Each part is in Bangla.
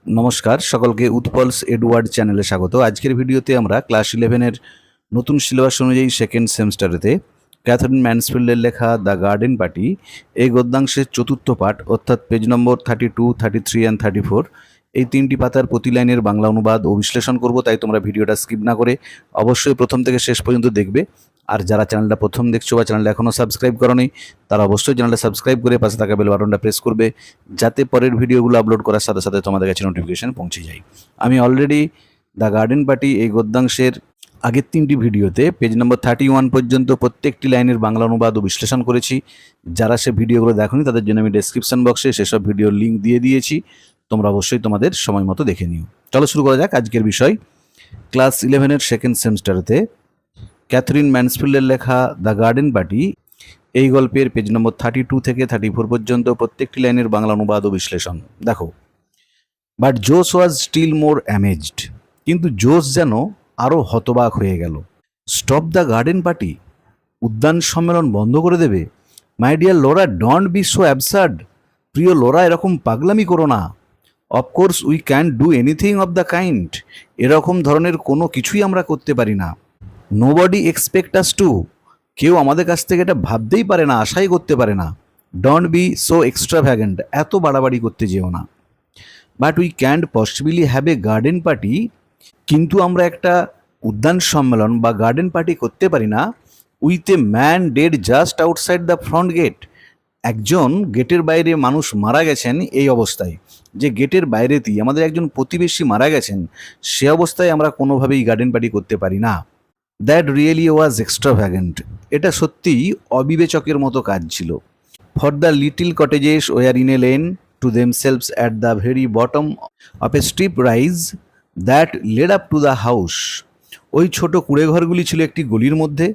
নমস্কার সকলকে উৎপলস এডুওয়ার্ড চ্যানেলে স্বাগত। আজকের ভিডিওতে আমরা ক্লাস 11-এর নতুন সিলেবাস অনুযায়ী সেকেন্ড সেমিস্টারেতে ক্যাথারিন ম্যানসফিল্ডের লেখা দ্য গার্ডেন পার্টি এই গদ্যাংশের চতুর্থ পাঠ অর্থাৎ পেজ নম্বর 32, 33 অ্যান্ড 34 এই তিনটি পাতার প্রতি লাইনের বাংলা অনুবাদ ও বিশ্লেষণ করব। তাই তোমরা ভিডিওটা স্কিপ না করে অবশ্যই প্রথম থেকে শেষ পর্যন্ত দেখবে। আর যারা চ্যানেলটা প্রথম দেখছো বা চ্যানেলটা এখনও সাবস্ক্রাইব করোনি তারা অবশ্যই চ্যানেলটা সাবস্ক্রাইব করে পাশে থাকা বেল বাটনটা প্রেস করবে, যাতে পরের ভিডিওগুলো আপলোড করার সাথে সাথে তোমাদের কাছে নোটিফিকেশন পৌঁছে যায়। আমি অলরেডি দ্য গার্ডেন পার্টি এই গদ্যাংশের আগের তিনটি ভিডিওতে পেজ নম্বর 31 পর্যন্ত প্রত্যেকটি লাইনের বাংলা অনুবাদ ও বিশ্লেষণ করেছি। যারা সে ভিডিওগুলো দেখোনি তাদের জন্য আমি ডেসক্রিপশন বক্সে সেসব ভিডিওর লিঙ্ক দিয়ে দিয়েছি, তোমরা অবশ্যই তোমাদের সময় মতো দেখে নিও। চলো শুরু করা যাক আজকের বিষয়। ক্লাস 11-এর সেকেন্ড সেমিস্টারেতে ক্যাথরিন ম্যানসফিল্ডের লেখা দ্য গার্ডেন পার্টি এই গল্পের পেজ নম্বর 32 থেকে 34 পর্যন্ত প্রত্যেকটি লাইনের বাংলা অনুবাদ ও বিশ্লেষণ। দেখো, বাট জোস ওয়াজ স্টিল মোর অ্যামেজড, কিন্তু জোস যেন আরও হতবাক হয়ে গেল। স্টপ দ্য গার্ডেন পার্টি, উদ্যান সম্মেলন বন্ধ করে দেবে? My dear LORA, don't be so absurd. প্রিয় লোরা, এরকম পাগলামি করো না। Of course we can do anything of the kind, এরকম ধরনের কোনো কিছুই আমরা করতে পারি না। নোবডি এক্সপেক্ট আস টু, কেউ আমাদের কাছ থেকে এটা ভাবতেই পারে না, আশাই করতে পারে না। ডোন্ট বি সো এক্সট্রাভ্যাগেন্ট, এত বাড়াবাড়ি করতে যেও না। But we can't possibly have a garden party, কিন্তু আমরা একটা উদ্যান সম্মেলন বা গার্ডেন পার্টি করতে পারি না with a man dead just outside the front gate, একজন গেটের বাইরে মানুষ মারা গেছেন এই অবস্থায়, যে গেটের বাইরেতেই আমাদের একজন প্রতিবেশী মারা গেছেন, সে অবস্থায় আমরা কোনোভাবেই গার্ডেন পার্টি করতে পারি না। দ্যাট রিয়েলি ওয়াজ এক্সট্রাভ্যাগেন্ট, এটা সত্যিই অবিবেচকের মতো কাজ ছিল। For the little cottages were in a lane to themselves at the very bottom of a steep rise that led up to the house, ওই ছোট কুঁড়েঘরগুলি ছিল একটি গলির মধ্যে,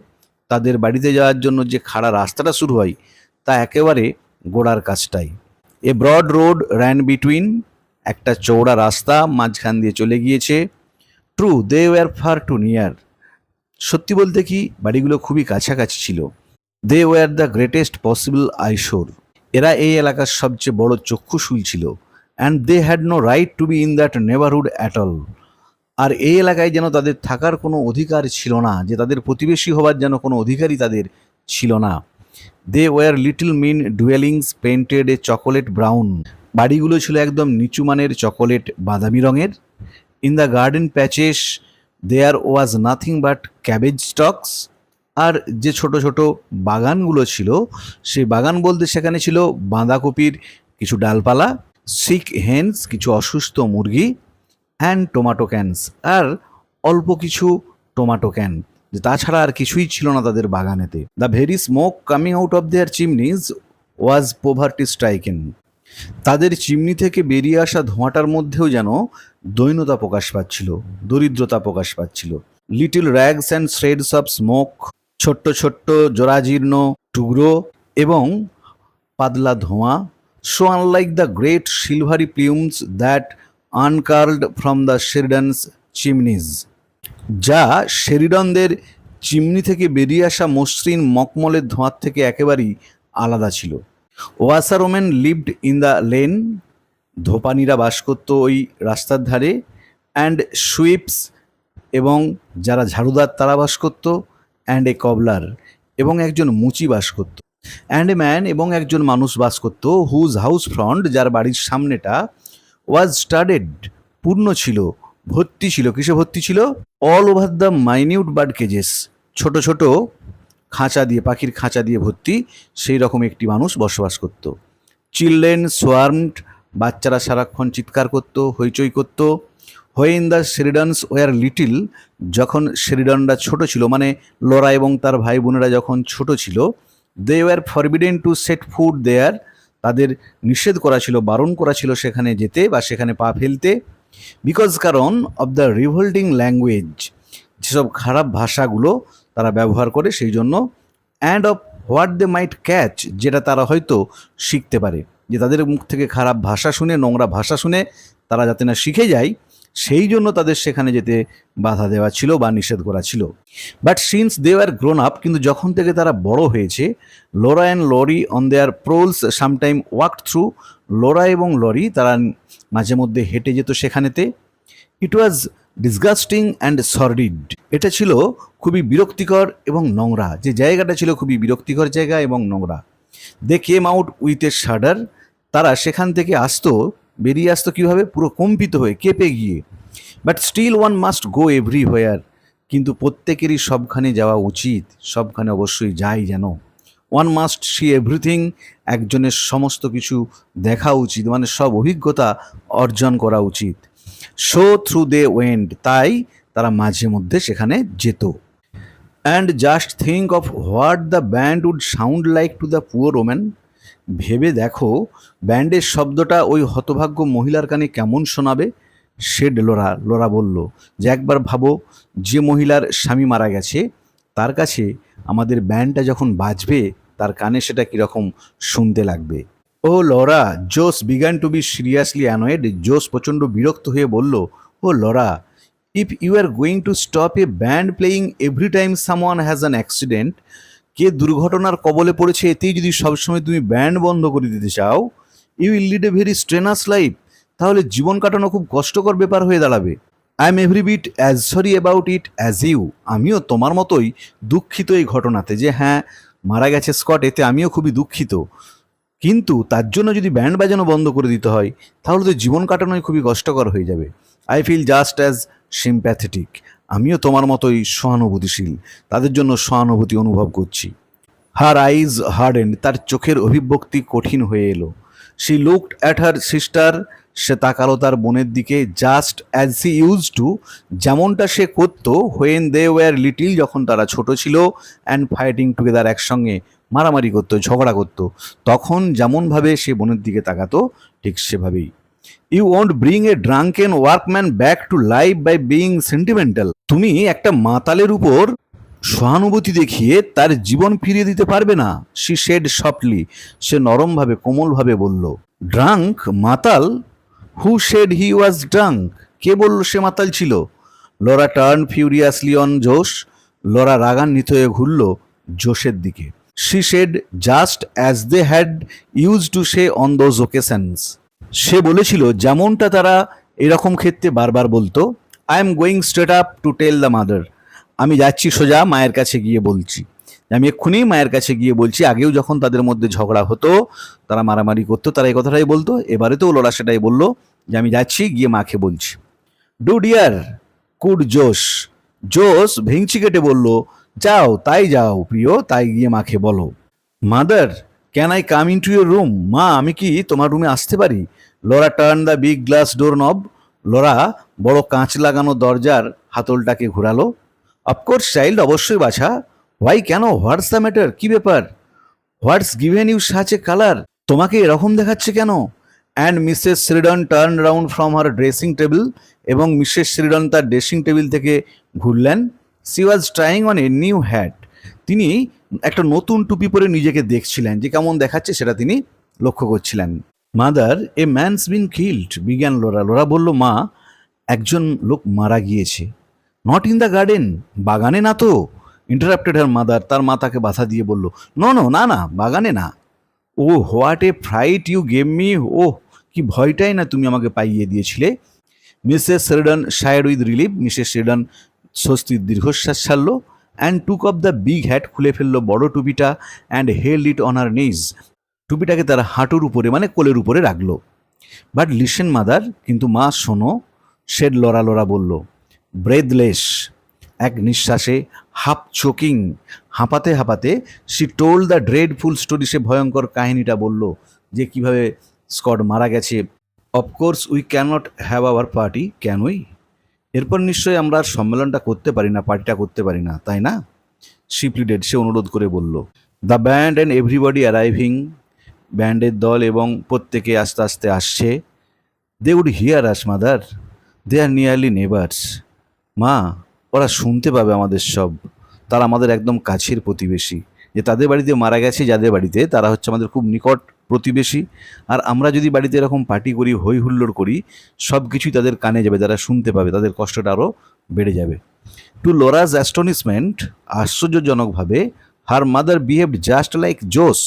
তাদের বাড়িতে যাওয়ার জন্য যে খাড়া রাস্তাটা শুরু হয় তা একেবারে গোড়ার কাছটাই। A broad road ran between, একটা চৌড়া রাস্তা মাঝখান দিয়ে চলে গিয়েছে। True they were far too near, সত্যি বলতে কি বাড়িগুলো খুবই কাছাকাছি ছিল। They were the greatest possible eyesore, এরা এই এলাকার সবচেয়ে বড় চক্ষুশূল ছিল। And they had no right to be in that neighbourhood at all, আর এই এলাকায় যেন তাদের থাকার কোনো অধিকার ছিল না, যে তাদের প্রতিবেশী হবার যেন কোনো অধিকারই তাদের ছিল না। They were little mean dwellings painted a chocolate brown, বাড়িগুলো ছিল একদম নিচু মানের চকোলেট বাদামি রঙের। In the garden patches there was nothing but cabbage stalks, আর যে ছোট ছোট বাগানগুলো ছিল সেই বাগান বলতে সেখানে ছিল বাঁধাকপির কিছু ডালপালা, সিক হেন্স কিছু অসুস্থ মুরগি, অ্যান্ড টোমাটো ক্যানস, আর অল্প কিছু টোমাটো ক্যান, তাছাড়া আর কিছুই ছিল না তাদের বাগানেতে। The very smoke coming out of their chimneys was poverty stricken, তাদের চিমনি থেকে বেরিয়ে আসা ধোঁয়াটার মধ্যেও যেন দৈন্যতা প্রকাশ পাচ্ছিল, দরিদ্রতা প্রকাশ পাচ্ছিল। Little rags and shreds of smoke, ছোট্ট ছোট্ট জরাজীর্ণ টুকরো এবং পাতলা ধোঁয়া। So unlike the great silvery plumes that uncurled from the Sheridans' chimneys, যা শেরিডনদের চিমনি থেকে বেরিয়ে আসা মসৃণ মকমলের ধোঁয়ার থেকে একেবারেই আলাদা ছিল। ওয়াসারোমেন লিভড ইন দ্য লেন, ধোপানিরা বাস করত ওই রাস্তার ধারে। অ্যান্ড সুইপস, এবং যারা ঝাড়ুদার তারা বাস করত। অ্যান্ড এ কবলার, এবং একজন মুচি বাস করত। অ্যান্ড এ ম্যান, এবং একজন মানুষ বাস করত। হুজ হাউস ফ্রন্ট, যার বাড়ির সামনেটা ওয়াজ স্টাডেড, পূর্ণ ছিল, ভর্তি ছিল। কিসে ভর্তি ছিল? All over the minute bird কেজেস, ছোট ছোট খাঁচা দিয়ে, পাখির খাঁচা দিয়ে ভর্তি, সেই রকম একটি মানুষ বসবাস করত। চিলড্রেন সোয়ার্মড, বাচ্চারা সারাক্ষণ চিৎকার করত, হইচই করত। হোয়েন দ্য শেরিডনস ওয়ার লিটিল, যখন শেরিডনরা ছোট ছিল, মানে লোরা এবং তার ভাই বোনেরা যখন ছোট ছিল। They were forbidden to set foot there, তাদের নিষেধ করা ছিল, বারণ করা ছিল সেখানে যেতে বা সেখানে পা ফেলতে। বিকজ, কারণ অব দ্য রিভোল্টিং ল্যাঙ্গুয়েজ, যেসব খারাপ ভাষাগুলো তারা ব্যবহার করে সেই জন্য। And of what they might catch, যেটা তারা হয়তো শিখতে পারে, যে তাদের মুখ থেকে খারাপ ভাষা শুনে, নোংরা ভাষা শুনে তারা যাতে না শিখে যায় সেই জন্য তাদের সেখানে যেতে বাধা দেওয়া ছিল বা নিষেধ করা ছিল। But since they are grown up, কিন্তু যখন থেকে তারা বড় হয়েছে, Laura and Laurie on their prowls sometime walk through, Laura এবং লরি তারা মাঝে মধ্যে হেঁটে যেত সেখানেতে। It was disgusting and sordid, এটা ছিল খুবই বিরক্তিকর এবং নোংরা, যে জায়গাটা ছিল খুবই বিরক্তিকর জায়গা এবং নোংরা। দে কেম আউট উইথ এ শাডার, তারা সেখান থেকে বেরিয়ে আসতো কীভাবে, পুরো কম্পিত হয়ে, কেঁপে গিয়ে। But still one must go everywhere, কিন্তু প্রত্যেকেরই সবখানে যাওয়া উচিত, সবখানে অবশ্যই যাই যেন। ওয়ান মাস্ট সি এভরিথিং, একজনের সমস্ত কিছু দেখা উচিত, মানে সব অভিজ্ঞতা অর্জন করা উচিত। শো থ্রু দে ওয়েন্ড, তাই তারা মাঝে মধ্যে সেখানে যেত। And just think of what the band would sound like to the poor woman, ভেবে দেখো ব্যান্ডের শব্দটা ওই হতভাগ্য মহিলার কানে কেমন শোনাবে। শেড লোরা বলল যে একবার ভাবো, যে মহিলার স্বামী মারা গেছে তার কাছে আমাদের ব্যান্ডটা যখন বাজবে তার কানে সেটা কীরকম শুনতে লাগবে। Oh Laura, Jose began to be seriously annoyed, Jose প্রচণ্ড বিরক্ত হয়ে বলল, oh Laura, if you are going to stop a band playing every time someone has an accident, কে দুর্ঘটনার কবলে পড়েছে এতেই যদি সবসময় তুমি ব্যান্ড বন্ধ করে দিতে চাও, you will lead a very strenuous life, তাহলে জীবন কাটানো খুব কষ্টকর ব্যাপার হয়ে দাঁড়াবে। I am every bit as sorry about it as you, আমিও তোমার মতোই দুঃখিত এই ঘটনাতে, যে হ্যাঁ মারা গেছে স্কট, এতে আমিও খুবই দুঃখিত, কিন্তু তার জন্য যদি ব্যান্ড বাজানো বন্ধ করে দিতে হয় তাহলে তো জীবন কাটানোই খুবই কষ্টকর হয়ে যাবে। I feel just as sympathetic, আমিও তোমার মতোই সহানুভূতিশীল, তাদের জন্য সহানুভূতি অনুভব করছি। হার আইজ হার্ডেন্ড, তার চোখের অভিব্যক্তি কঠিন হয়ে এলো। She looked at her sister, সে তাকালো তার বোনের দিকে, just as she used to, যেমনটা সে করতো হোয়েন দে ওয়ার লিটিল, যখন তারা ছোট ছিল, অ্যান্ড ফাইটিং টুগেদার, একসঙ্গে মারামারি করতো, ঝগড়া করতো, তখন যেমনভাবে সে বোনের দিকে তাকাতো ঠিক সেভাবেই। You won't bring a drunken workman back to life by being sentimental, তুমি একটা মাতালের উপর সহানুভূতি দেখিয়ে তার জীবন ফিরিয়ে দিতে পারবে না। শি শেড সফটলি, সে নরমভাবে কোমলভাবে বলল। ড্রাঙ্ক, মাতাল? হু শেড হি ওয়াজ ড্রাঙ্ক, কে বলল সে মাতাল ছিল? Laura turn furiously on Jose, Laura রাগান্বিত হয়ে ঘুরল জোশের দিকে। She said just as they had used to say on those occasions, সে বলেছিল যেমনটা তারা এরকম ক্ষেত্রে বারবার বলতো। I am going straight up to tell the mother, আমি যাচ্ছি সোজা মায়ের কাছে গিয়ে বলছি, আমি এক্ষুনি মায়ের কাছে গিয়ে বলছি। আগেও যখন তাদের মধ্যে ঝগড়া হতো, তারা মারামারি করতো, তারা এই কথাটাই বলতো, এবারে তো লোরা সেটাই বললো যে আমি যাচ্ছি গিয়ে মাকে বলছি। ডু ডিয়ার, কুড জোশ, জোশ ভেঙচি কেটে বলল, যাও তাই যাও প্রিয়, তাই গিয়ে মাকে বলো। Mother, can I come in to your room, মা আমি কি তোমার রুমে আসতে পারি? Laura turn the big glass door knob, Laura বড় কাঁচ লাগানো দরজার হাতলটাকে ঘোরালো। অফকোর্স চাইল্ড, অবশ্যই বাছা। হোয়াই, কেন? হোয়াটস দ্য ম্যাটার, কি ব্যাপার? What's given you such a colour, তোমাকে এরকম দেখাচ্ছে কেন? And Mrs Sheridan turn round from her dressing table, এবং মিসেস শ্রীডন তার ড্রেসিং টেবিল থেকে ঘুরলেন। She was trying on a new hat, তিনি একটা নতুন টুপি পরে নিজেকে দেখছিলেন, যে কেমন দেখাচ্ছে সেটা তিনি লক্ষ্য করছিলেন। Mother, a man's been killed, বিজ্ঞান লোরা, লোরা বলল, মা একজন লোক মারা গিয়েছে। নট ইন দ্য গার্ডেন, বাগানে না তো? ইন্টারাপ্টেড হার মাদার, তার মা তাকে বাধা দিয়ে বলল, নো নো, না না, বাগানে না। Oh what a fright you gave me, ওহ কি ভয়টাই না তুমি আমাকে পাইয়ে দিয়েছিলে। Mrs Sheridan sighed with relief, Mrs Sheridan স্বস্তির দীর্ঘশ্বাস ছাড়ল। And took off the big hat, খুলে ফেললো বড় টুপিটা। And held it on her knees, টুপিটাকে তার হাঁটুর উপরে মানে কোলের উপরে রাখলো। বাট লিসেন মাদার, কিন্তু মা শোনো, শেড লড়া লড়া বলল। ব্রেথলেস, এক নিঃশ্বাসে, হাফ চোকিং, হাঁপাতে হাঁপাতে, she told the dreadful story, সে ভয়ঙ্কর কাহিনীটা বলল, যে কিভাবে স্কট মারা গেছে। Of course we can't have our party, can we? এরপর নিশ্চয়ই আমরা আর সম্মেলনটা করতে পারি না, পার্টিটা করতে পারি না, তাই না? শি প্লিডেড, সে অনুরোধ করে বলল। The band and everybody arriving, ব্যান্ডের দল এবং প্রত্যেকে আস্তে আস্তে আসছে। They would hear us mother, they are nearly neighbours, মা ওরা শুনতে পাবে আমাদের সব, তারা আমাদের একদম কাছের প্রতিবেশী। যে তাদের বাড়িতে মারা গেছে যাদের বাড়িতে, তারা হচ্ছে আমাদের খুব নিকট প্রতিবেশী। আর আমরা যদি বাড়িতে এরকম পার্টি করি, হই হুল্লোড় করি, সব কিছুই তাদের কানে যাবে, তারা শুনতে পাবে, তাদের কষ্টটা আরও বেড়ে যাবে। টু লোরাজ অ্যাস্টনিশমেন্ট, আশ্চর্যজনকভাবে, her mother behaved just like জোস,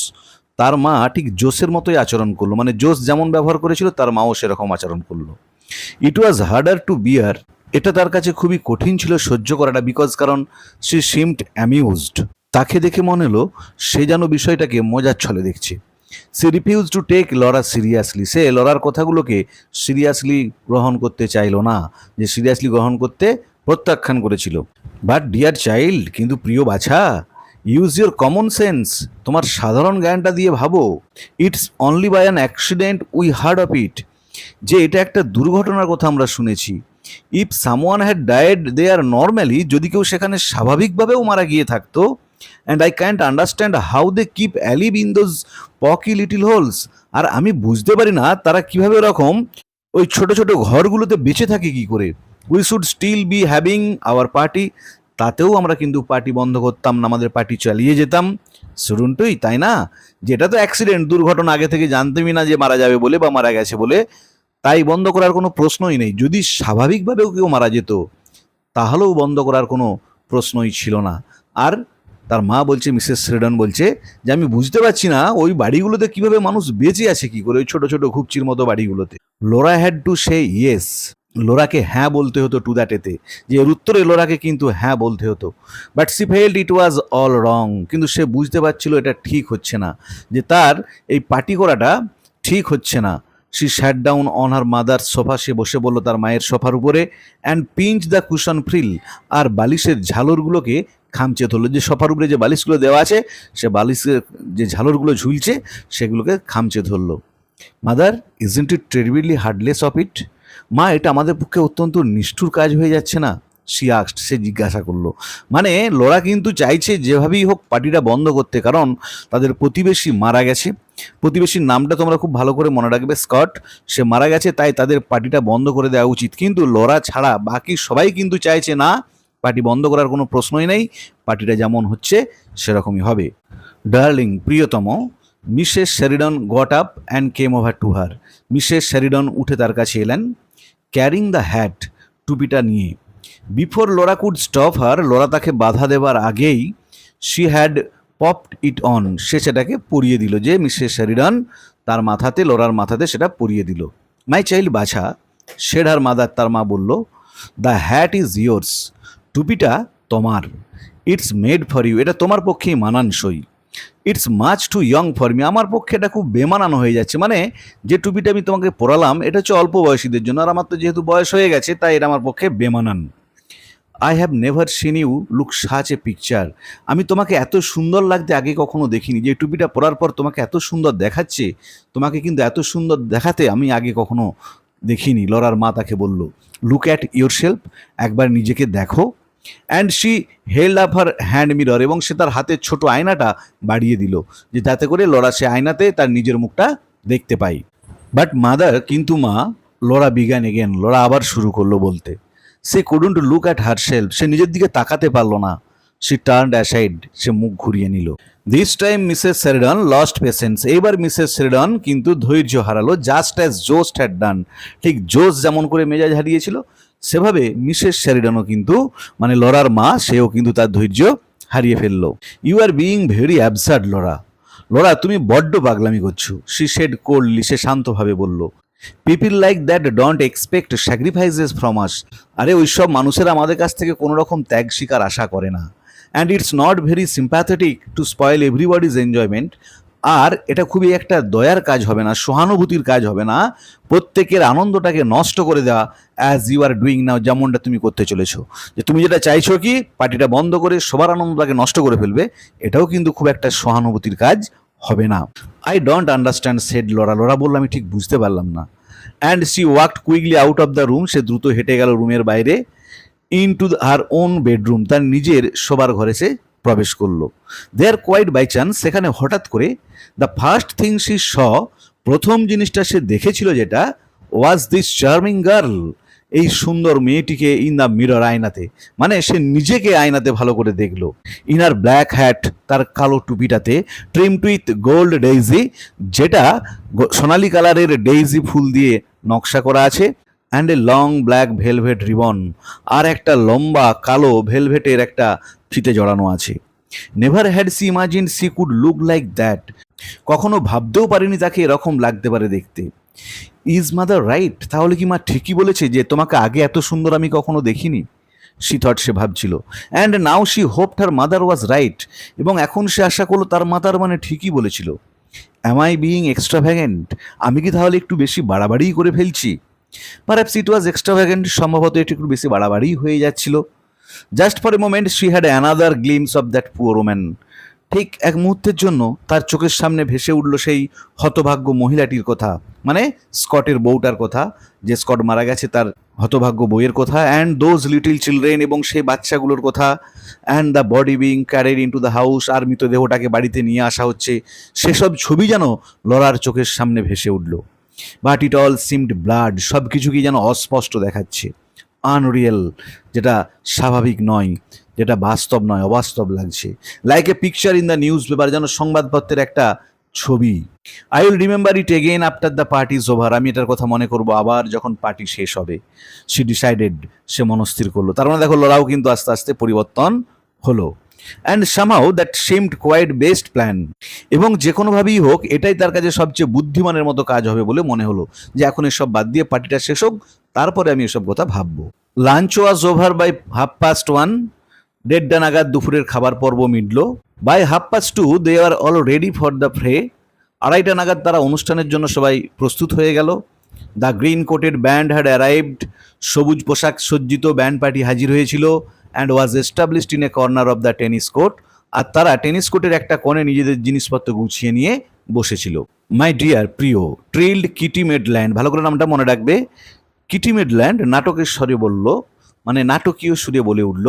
তার মা ঠিক জোসের মতোই আচরণ করলো, মানে জোস যেমন ব্যবহার করেছিল তার মাও সেরকম আচরণ করলো। ইট ওয়াজ হার্ডার টু বিয়ার, এটা তার কাছে খুবই কঠিন ছিল সহ্য করাটা, বিকজ কারণ সি সিমড অ্যামিউজড, তাকে দেখে মনে হলো সে যেন বিষয়টাকে মজার ছলে দেখছে। She refuse to take Laura seriously, সে লরার কথাগুলোকে সিরিয়াসলি গ্রহণ করতে চাইল না, যে সিরিয়াসলি গ্রহণ করতে প্রত্যাখ্যান করেছিল। বাট ডিয়ার চাইল্ড, কিন্তু প্রিয় বাছা, ইউজ ইউর কমন সেন্স, তোমার সাধারণ জ্ঞানটা দিয়ে ভাবো। It's only by an accident we heard of it, যে এটা একটা দুর্ঘটনার কথা আমরা শুনেছি। If someone had died there normally, যদি কেউ সেখানে স্বাভাবিকভাবেও মারা গিয়ে থাকতো, and I can't understand how they keep alive in those poky little holes, আর আমি বুঝতে পারি না তারা কিভাবে ওরকম ওই ছোট ছোট ঘরগুলোতে বেঁচে থাকে কি করে। We should still be having our party, তাতেও আমরা কিন্তু পার্টি বন্ধ করতাম না, আমাদের পার্টি চালিয়ে যেতাম। শুরুনটুই, তাই না? যেটা তো অ্যাক্সিডেন্ট, দুর্ঘটনা, আগে থেকে জানতেমই না যে মারা যাবে বলে বা মারা গেছে বলে, তাই বন্ধ করার কোনো প্রশ্নই নেই। যদি স্বাভাবিকভাবেও কেউ মারা যেত তাহলেও বন্ধ করার কোনো প্রশ্নই ছিল না। আর তার মা বলছে, মিসেস শ্রেডন বলছে যে আমি বুঝতে পারছি না ওই বাড়িগুলোতে কিভাবে মানুষ বেঁচে আছে কি করে, ওই ছোট ছোট ঘুপচির মতো বাড়িগুলোতে। Laura had to say yes, লোরাকে হ্যাঁ বলতে হতো টু দ্যাট, এতে যে এর উত্তরে লোরাকে কিন্তু হ্যাঁ বলতে হতো। But she felt it was all wrong, কিন্তু সে বুঝতে পারছিল এটা ঠিক হচ্ছে না, যে তার এই পার্টি করাটা ঠিক হচ্ছে না। She sat down on her mother sofa, সে বসে বলল তার মায়ের সোফার উপরে, and pinch the cushion frill, আর বালিশের ঝালরগুলোকে খামচে ধরলো। যে সোফার উপরে যে বালিশগুলো দেওয়া আছে, সে বালিশের যে ঝালরগুলো ঝুলছে সেগুলোকে খামচে ধরলো। Mother, isn't it terribly heartless of it, মা এটা আমাদের পক্ষে অত্যন্ত নিষ্ঠুর কাজ হয়ে যাচ্ছে না? সি আস্কড, সে জিজ্ঞাসা করলো। মানে লোরা কিন্তু চাইছে যেভাবেই হোক পার্টিটা বন্ধ করতে, কারণ তাদের প্রতিবেশী মারা গেছে। প্রতিবেশীর নামটা তোমরা খুব ভালো করে মনে রাখবে, স্কট। সে মারা গেছে, তাই তাদের পার্টিটা বন্ধ করে দেওয়া উচিত। কিন্তু লোরা ছাড়া বাকি সবাই কিন্তু চাইছে না, পার্টি বন্ধ করার কোনো প্রশ্নই নেই, পার্টিটা যেমন হচ্ছে সেরকমই হবে। ডার্লিং, প্রিয়তম, Mrs Sheridan got up and came over to her, Mrs Sheridan উঠে তার কাছে এলেন, ক্যারিং দ্য হ্যাট, টুপিটা নিয়ে। Before Laura could stop her, Laura তাকে বাধা দেবার আগেই, she had popped it on, সে সেটাকে পরিয়ে দিল, যে মিসেস শেরিডন তার মাথাতে, লোরার মাথাতে সেটা পরিয়ে দিল। মাই চাইল্ড বাছা, সেড হার মাদার, তার মা বলল, দ্য হ্যাট ইজ ইয়োর্স, টুপিটা তোমার। ইটস মেড ফর ইউ, এটা তোমার পক্ষেই মানানসই। It's much too young for me, আমার পক্ষে এটা খুব বেমানানো হয়ে যাচ্ছে। মানে যে টুপিটা আমি তোমাকে পরালাম এটা হচ্ছে অল্প বয়সীদের জন্য, আর আমার তো যেহেতু বয়স হয়ে গেছে তাই এটা আমার পক্ষে বেমানান। I have never seen you look such a picture, আমি তোমাকে এত সুন্দর লাগতে আগে কখনো দেখিনি। যে টুপিটা পরার পর তোমাকে এত সুন্দর দেখাচ্ছে, তোমাকে কিন্তু এত সুন্দর দেখাতে আমি আগে কখনো দেখিনি। লরার মা তাকে বলল, লুক অ্যাট ইয়োর সেলফ, একবার নিজেকে দেখো। And she held up her hand mirror, এবং সে তার হাতের ছোট আয়নাটা বাড়িয়ে দিল, যে যাতে করে লরা সে আয়নাতে তার নিজের মুখটা দেখতে পাই। বাট মাদার, কিন্তু মা, লরা বিগান এগেন, লরা আবার শুরু করলো বলতে। সে couldn't look at herself, সে নিজের দিকে তাকাতে পারলো না। সি টার্নড অ্যাসাইড, সে মুখ ঘুরিয়ে নিল। This time Mrs Sheridan lost patience, এইবার মিসেস শেরিডন কিন্তু ধৈর্য হারালো। Just as Jose had done, ঠিক জোস যেমন করে মেজাজ হারিয়েছিল সেভাবে মিসেস শেরিডনও কিন্তু, মানে লরার মা, সেও কিন্তু তার ধৈর্য হারিয়ে ফেললো। You are being very absurd Laura, Laura তুমি বড্ড পাগলামি করছো। শি সেড কোল্ডলি, সে শান্তভাবে বলল, people like that don't expect sacrifices from আস, আরে ওইসব মানুষেরা আমাদের কাছ থেকে কোনো রকম ত্যাগ স্বীকার আশা করে না। And it's not very sympathetic to spoil everybody's enjoyment, আর এটা খুবই একটা দয়ার কাজ হবে না, সহানুভূতির কাজ হবে না প্রত্যেকের আনন্দটাকে নষ্ট করে দেওয়া, as you are doing now, যেমনটা তুমি করতে চলেছো। যে তুমি যেটা চাইছো কি পার্টিটা বন্ধ করে সবার আনন্দটাকে নষ্ট করে ফেলবে, এটাও কিন্তু খুব একটা সহানুভূতির কাজ হবে না। I don't understand, said Laura, Laura বললো আমি ঠিক বুঝতে পারলাম না। And she walked quickly out of the room, সে দ্রুত হেঁটে গেল রুমের বাইরে। Into her own bedroom, তার নিজের শোবার ঘরে সে প্রবেশ করলো। দেয়ার কোয়াইট বাই চান্স, সেখানে হঠাৎ করে, the first thing she saw, প্রথম জিনিসটা সে দেখেছিল যেটা, ওয়াজ দিস চার্মিং গার্ল, এই সুন্দর মেয়েটিকে ইন দ্য মিরর, আয়নাতে, মানে সে নিজেকে আয়নাতে ভালো করে দেখলো। ইনার ব্ল্যাক হ্যাট, তার কালো টুপিটাতে ট্রিমড উইথ গোল্ড ডেইজি, যেটা সোনালি কালারের ডেইজি ফুল দিয়ে নকশা করা আছে, and a long black velvet ribbon, আর একটা লম্বা কালো ভেলভেটের একটা ফিতে জড়ানো আছে। Never had she imagine she could look like that, কখনো ভাবতেও পারিনি তাকে এরকম লাগতে পারে দেখতে। ইজ মাদার রাইট, তাহলে কি মা ঠিকই বলেছে যে তোমাকে আগে এত সুন্দর আমি কখনো দেখিনি? সি থট, সে ভাবছিল। And now she hoped her mother was right, এবং এখন সে আশা করলো তার মাতার মানে ঠিকই বলেছিল। অ্যাম আই বিইং এক্সট্রাভ্যাগেন্ট, আমি কি তাহলে একটু বেশি বাড়াবাড়িই করে ফেলছি? পারহ্যাপস ইট ওয়াজ এক্সট্রাভ্যাগেন্ট, সম্ভবত এটি একটু বেশি বাড়াবাড়ি হয়ে যাচ্ছিল। Just for a moment she had another glimpse of that poor woman, ঠিক এক মুহূর্তের জন্য তার চোখের সামনে ভেসে উঠল সেই হতভাগ্য মহিলাটির কথা, মানে স্কটের বউটার কথা, যে স্কট মারা গেছে তার হতভাগ্য বইয়ের কথা। অ্যান্ড দোজ লিটল চিলড্রেন, এবং সেই বাচ্চাগুলোর কথা। And the body being carried into the house, আর মৃতদেহটাকে বাড়িতে নিয়ে আসা হচ্ছে, সেসব ছবি যেন লরার চোখের সামনে ভেসে উঠল। But it all seemed blood, সব কিছু কি যেন অস্পষ্ট দেখাচ্ছে, আনরিয়েল, যেটা স্বাভাবিক নয়, যেটা বাস্তব নয়, অবাস্তব লাগছে। Like a picture in the news paper, যেন সংবাদপত্রের একটা ছবি। I will remember it again after the party is over, আমি এটার কথা মনে করবো আবার যখন পার্টি শেষ হবে। সি ডিসাইডেড, সে মনস্থির করলো। তার মানে দেখো, লরাও কিন্তু আস্তে আস্তে পরিবর্তন হলো। And somehow that seemed quite best plan, এবং যে কোনোভাবেই হোক এটাই তার কাছে সবচেয়ে বুদ্ধিমানের মতো কাজ হবে বলে মনে হলো, যে এখন এসব বাদ দিয়ে পার্টিটা শেষ হোক, তারপরে আমি এসব কথা ভাববো। লাঞ্চ ওয়াজ ওভার বাই 1:30, 1:30 নাগাদ দুপুরের খাবার পর্ব মিটল। By 2:30 they are all ready for the fray, 2:30 নাগাদ তারা অনুষ্ঠানের জন্য সবাই প্রস্তুত হয়ে গেল। The green coated band had arrived, সবুজ পোশাক সজ্জিত ব্যান্ড পার্টি হাজির হয়েছিল। And was established in a corner of the tennis court, আর তারা টেনিস কোর্টের একটা কোণে নিজেদের জিনিসপত্র গুছিয়ে নিয়ে বসেছিল। মাই ডিয়ার প্রিয়, ট্রিল্ড কিটি মেডল্যান্ড, ভালো করে নামটা মনে রাখবে। কিটি মেডল্যান্ড নাটকের স্বরে বলল, মানে নাটকীয় সুরে বলে উঠল,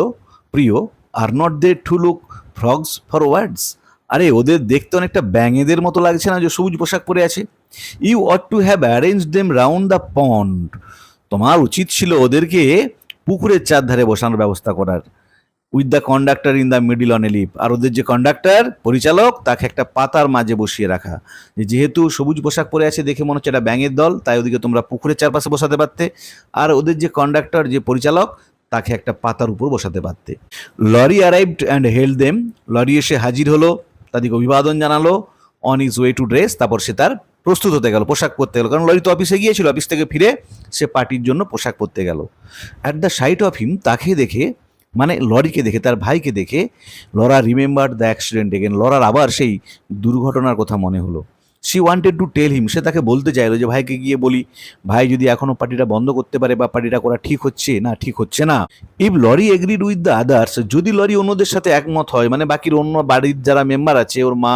প্রিয়, are not they too look frogs for words, আরে ওদের দেখতে অনেকটা ব্যাঙেদের মতো লাগছে না যে সবুজ পোশাক পরে আছে? You ought to have arrange them round the pond, তোমার উচিত ছিল ওদেরকে পুকুরের চারধারে বসানোর ব্যবস্থা করার। With the conductor in the middle on a leaf, আর ওদের যে কন্ডাক্টর, পরিচালক, তাকে একটা পাতার মাঝে বসিয়ে রাখা। যেহেতু সবুজ পোশাক পরে আছে দেখে মনে হচ্ছে এটা ব্যাঙের দল, তাই ওদিকে তোমরা পুকুরের চারপাশে বসাতে পারতে, আর ওদের যে কন্ডাক্টর, যে পরিচালক, তাকে একটা পাতার উপর বসাতে পারতে। Laurie arrived and held them, Laurie এসে হাজির হলো, তাদেরকে অভিবাদন জানালো। On his way to dress, তারপর সে তার প্রস্তুত হতে গেল, পোশাক পরতে গেল, কারণ লরি তো অফিসে গিয়েছিল, অফিস থেকে ফিরে সে পার্টির জন্য পোশাক পরতে গেল। At the sight of him, তাকে দেখে, মানে লরিকে দেখে, তার ভাইকে দেখে, Laura remember the accident again, লরার আবার সেই দুর্ঘটনার কথা মনে হলো। She wanted to tell him, সে তাকে বলতে চাইলো যে ভাইকে গিয়ে বলি, ভাই যদি এখনও পার্টিটা বন্ধ করতে পারে, বা পার্টিটা করা ঠিক হচ্ছে না, ঠিক হচ্ছে না। If Laurie agreed with the others, যদি লরি অন্যদের সাথে একমত হয়, মানে বাকির অন্য বাড়ির যারা মেম্বার আছে, ওর মা,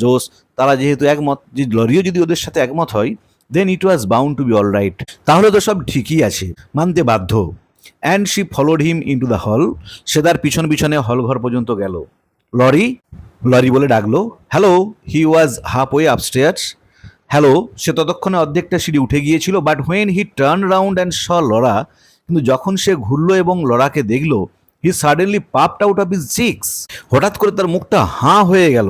জোস, তারা যেহেতু একমত, যে লরিও যদি ওদের সাথে একমত হয়, then it was bound to be all right, তাহলে তো সব ঠিকই আছে, মানতে বাধ্য। And she followed him into the hall, সে তার পিছন পিছনে হল ঘর পর্যন্ত গেল। লরি, লরি বলে ডাকলো, hello. He was half way upstairs, hello, সে ততক্ষণে অর্ধেকটা সিঁড়ি উঠে গিয়েছিল। But when he turn round and saw Laura, কিন্তু যখন সে ঘুরলো এবং লরাকে দেখলো, he suddenly popped out of his cheeks, হঠাৎ করে তার মুখটা হাঁ হয়ে গেল।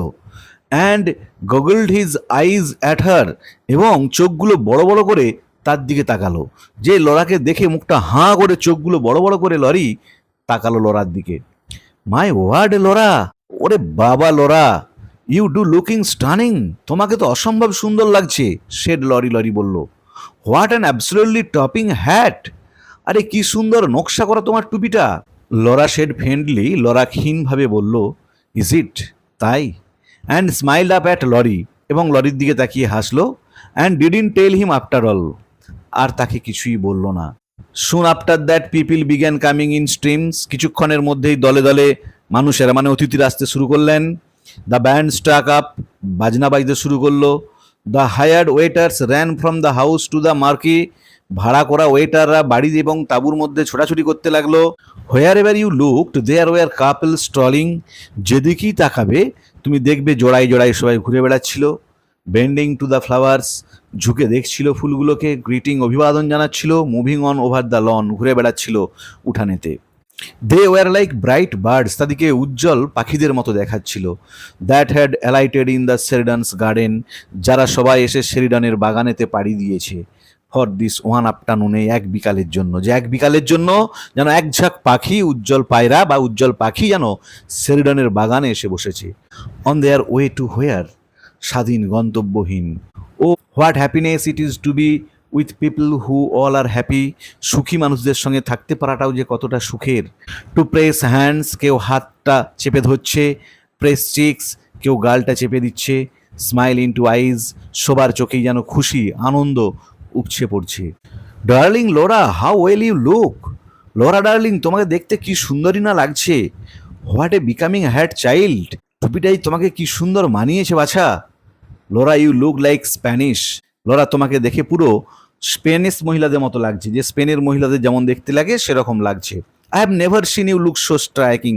And goggled his eyes at her, এবং চোখগুলো বড় বড় করে তার দিকে তাকালো। যে লরাকে দেখে মুখটা হাঁ করে চোখগুলো বড় বড় করে লরি তাকালো লরার দিকে। মাই ওয়ার্ড লরা, ওরে বাবা Laura, you do looking stunning, তোমাকে তো অসম্ভব সুন্দর লাগছে, শেড লরি, লরি বলল। What an absolutely topping hat, আরে কি সুন্দর নকশা করা তোমার টুপিটা। লরা শেড ফ্রেন্ডলি, লরা ক্ষীণভাবে বলল, ইজ ইট, তাই? And smiled up at Laurie, এবং লরির দিকে তাকিয়ে হাসলো। And didn't tell him after all, আর তাকে কিছুই বলল না। Soon after that people began coming in streams, কিছুক্ষণের মধ্যেই দলে দলে মানুষেরা, মানে অতিথিরা আসতে শুরু করলেন। দ্য ব্যান্ড স্ট্রাক আপ, বাজনা বাজতে শুরু করলো। The hired waiters ran from the house to the marquee, ভাড়া করা ওয়েটাররা বাড়ি এবং তাঁবুর মধ্যে ছোটাছুটি করতে লাগলো। Wherever you looked there were couple strolling, যেদিকেই তাকাবে তুমি দেখবে জোড়ায় জোড়ায় সবাই ঘুরে বেড়াচ্ছিল। বেন্ডিং টু দ্য ফ্লাওয়ার্স, ঝুঁকে দেখছিল ফুলগুলোকে, গ্রিটিং অভিবাদন জানাচ্ছিল, moving on over the lawn, ঘুরে বেড়াচ্ছিল উঠানেতে। They were like bright birds, তাদেরকে উজ্জ্বল পাখিদের মতো দেখাচ্ছিল। That had alighted in the Sheridans garden, যারা সবাই এসে শেরিডানের বাগানেতে পাড়ি দিয়েছে। ফর দিস ওয়ান আফটারনুনে, এক বিকালের জন্য, যে এক বিকালের জন্য যেন এক ঝাঁক পাখি, উজ্জ্বল পায়রা বা উজ্জ্বল পাখি যেন শেরিডানের বাগানে এসে বসেছে। On their way to where, স্বাধীন গন্তব্যহীন। Oh what happiness it is to be with people who all are happy, সুখী মানুষদের সঙ্গে থাকতে পারাটাও যে কতটা সুখের। টু প্রেস হ্যান্ডস, কেউ হাতটা চেপে ধরছে, প্রেস চিক্স, কেউ গালটা চেপে দিচ্ছে, স্মাইল ইন টু আইজ, সবার চোখেই যেন খুশি আনন্দ উপছে পড়ছে। Darling Laura, how well you look, Laura darling, তোমাকে দেখতে কি সুন্দরী না লাগছে। What a becoming hat child, টুপিটাই তোমাকে কি সুন্দর মানিয়েছে বাছা। Laura you look like Spanish, Laura তোমাকে দেখে পুরো স্পেনিশ মহিলাদের মতো লাগছে, যে স্পেনের মহিলাদের যেমন দেখতে লাগে সেরকম লাগছে। I have never seen you look so striking,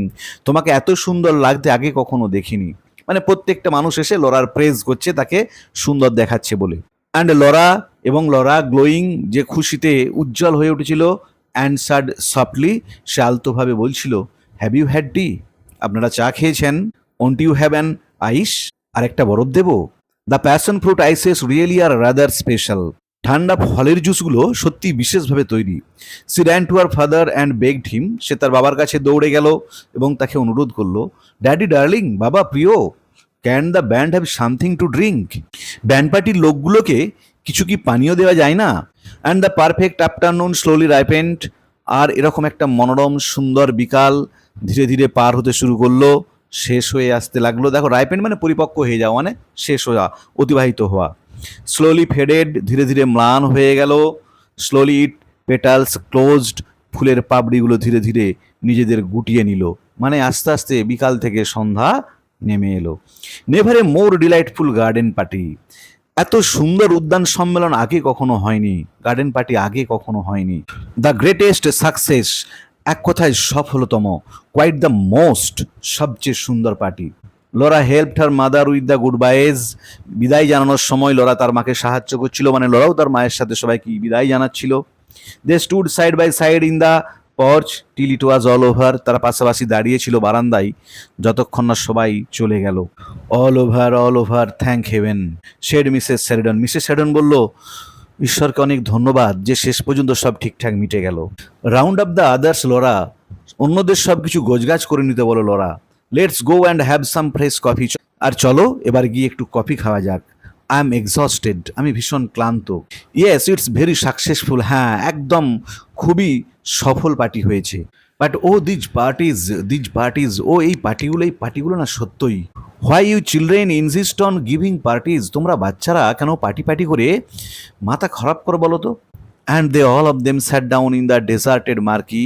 তোমাকে এত সুন্দর লাগতে আগে কখনো দেখিনি। মানে প্রত্যেকটা মানুষ এসে লোরার প্রেজ করছে, তাকে সুন্দর দেখাচ্ছে বলে। অ্যান্ড লোরা, এবং লোরা গ্লোয়িং, যে খুশিতে উজ্জ্বল হয়ে উঠেছিল, অ্যান্সার্ড সফটলি, সে আলতোভাবে বলছিল, হ্যাভ ইউ হ্যাড টি, আপনারা চা খেয়েছেন। Won't you have an ice, আর একটা বরফ দেবো। The passion fruit ices really are rather special, ঠান্ডা ফলের জুসগুলো সত্যি বিশেষভাবে তৈরি। She ran to her father and begged him, সে তার বাবার কাছে দৌড়ে গেল এবং তাকে অনুরোধ করলো, ড্যাডি ডার্লিং, বাবা প্রিয়, can the band have something to drink, band পার্টির লোকগুলোকে কিছু কি পানীয় দেওয়া যায় না। And the perfect afternoon slowly ripened, আর এরকম একটা মনোরম সুন্দর বিকাল ধীরে ধীরে পার হতে শুরু করলো, শেষ হয়ে আসতে লাগলো। দেখো, রাইপেন্ড মানে পরিপক্ক হয়ে যাওয়া, মানে শেষ হওয়া, অতিবাহিত হওয়া। স্লোলি ফেডেড, ধীরে ধীরে ম্লান হয়ে গেল। স্লোলি ইট পেটালস ক্লোজড, ফুলের পাপড়িগুলো ধীরে ধীরে নিজেদের গুটিয়ে নিল, মানে আস্তে আস্তে বিকাল থেকে সন্ধ্যা নেমে এলো। Never a more delightful garden party, এত সুন্দর উদ্যান সম্মেলন আগে কখনো হয়নি, গার্ডেন পার্টি আগে কখনো হয়নি। দ্য গ্রেটেস্ট সাকসেস, এক কথায় সফলতম। কোয়াইট দ্য মোস্ট, সবচেয়ে সুন্দর party. Laura helped her mother with the goodbyes, বিদায় জানানোর সময় লোরা তার মাকে সাহায্য করছিল, মানে লোরাও তার মায়ের সাথে সবাইকে বিদায় জানাচ্ছিল। They stood side by side in the porch till it was all over, তারা পাশাপাশি দাঁড়িয়েছিল বারান্দায় যতক্ষণ না সবাই চলে গেল। All over thank heaven, said Mrs Sheridan, Mrs Sheridan বলল, ঈশ্বরকে অনেক ধন্যবাদ যে শেষ পর্যন্ত সব ঠিকঠাক মিটে গেল। Round up the others Laura, অন্যদের সব কিছু গোছগাছ করে নিতে বলো লোরা। Let's go and have some fresh coffee, আর চলো এবার গিয়ে একটু কফি খাওয়া যাক। আই এম এক্সস্টেড, আমি ভীষণ ক্লান্ত। ইয়েস ইটস ভেরি সাকসেসফুল, হ্যাঁ একদম খুবই সফল পার্টি হয়েছে। বাট ও দিজ পার্টিজ, ও এই পার্টিগুলো না সত্যই। Why you children insist on giving parties, তোমরা বাচ্চারা কেন পার্টি করে মাথা খারাপ করো বলো তো। And they all of them sat down in the deserted marquee,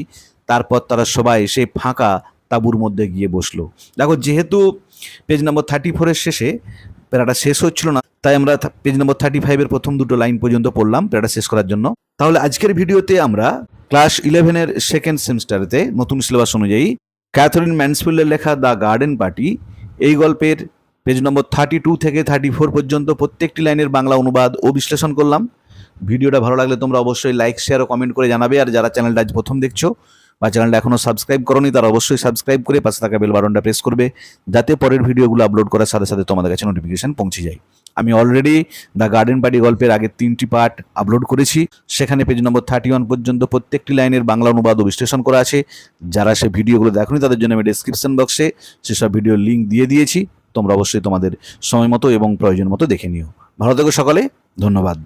তারপর তারা সবাই সেই ফাঁকা তাঁবুর মধ্যে গিয়ে বসলো। দেখো, যেহেতু পেজ নম্বর 34-এর শেষে প্যারাটা শেষ হচ্ছিল না, তাই আমরা পেজ নম্বর 35-এর প্রথম দুটো লাইন পর্যন্ত পড়লাম প্যারাটা শেষ করার জন্য। তাহলে আজকের ভিডিওতে আমরা ক্লাস 11-এর সেকেন্ড সেমিস্টারেতে নতুন সিলেবাস অনুযায়ী ক্যাথরিন ম্যানসফিল্ডের লেখা দ্য গার্ডেন পার্টি, এই গল্পের পেজ নম্বর 32 থেকে 34 পর্যন্ত প্রত্যেকটি লাইনের বাংলা অনুবাদ ও বিশ্লেষণ করলাম। ভিডিওটা ভালো লাগলে তোমরা অবশ্যই লাইক, শেয়ার ও কমেন্ট করে জানাবে। আর যারা চ্যানেলটা আজ প্রথম দেখছো বা চ্যানেলটা এখনও সাবস্ক্রাইব করোনি, তারা অবশ্যই সাবস্ক্রাইব করে পাশে থাকা বেল বাটনটা প্রেস করবে, যাতে পরের ভিডিওগুলো আপলোড করার সাথে সাথে তোমাদের কাছে নোটিফিকেশন পৌঁছে যায়। আমি অলরেডি দ্য গার্ডেন পার্টি গল্পের আগের 3টি পার্ট আপলোড করেছি, সেখানে পেজ নম্বর 31 পর্যন্ত প্রত্যেকটি লাইনের বাংলা অনুবাদ ও বিশ্লেষণ করা আছে। যারা সে ভিডিওগুলো দেখোনি তাদের জন্য আমি ডেসক্রিপশন বক্সে সেসব ভিডিওর লিঙ্ক দিয়ে দিয়েছি, তোমরা অবশ্যই তোমাদের সময় মতো এবং প্রয়োজন মতো দেখে নিও। ভালো থেকো সকলে, ধন্যবাদ।